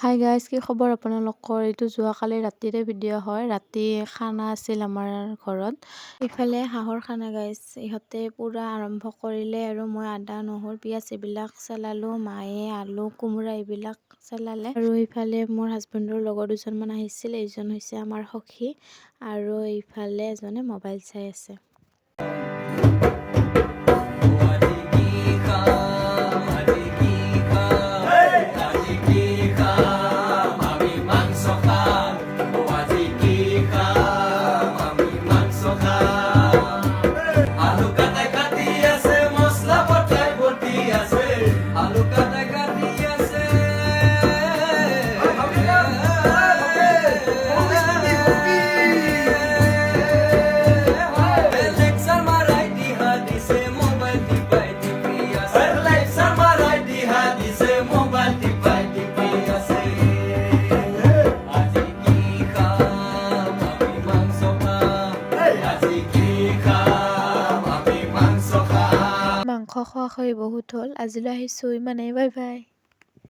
Hi guys, কি খবৰ আপোনালোকৰ? এইটো যোৱাকালি ৰাতিৰে ভিডিঅ' হয়। ৰাতি খানা আছিল আমাৰ ঘৰত। ইফালে হাঁহৰ খানা গাইজ, ইহঁতে পুৰা আৰম্ভ কৰিলে আৰু মই আদা নহৰু পিঁয়াজ এইবিলাক চেলালোঁ। মায়ে আলু কোমোৰা এইবিলাক চেলালে। আৰু ইফালে মোৰ হাজবেণ্ডৰ লগৰ দুজনমান আহিছিল। এইজন হৈছে আমাৰ সখী আৰু ইফালে এজনে মোবাইল চাই আছে। মাংস খোৱা বহুত হ'ল। আজিলৈ আহিছোঁ ইমানেই। Bye bye.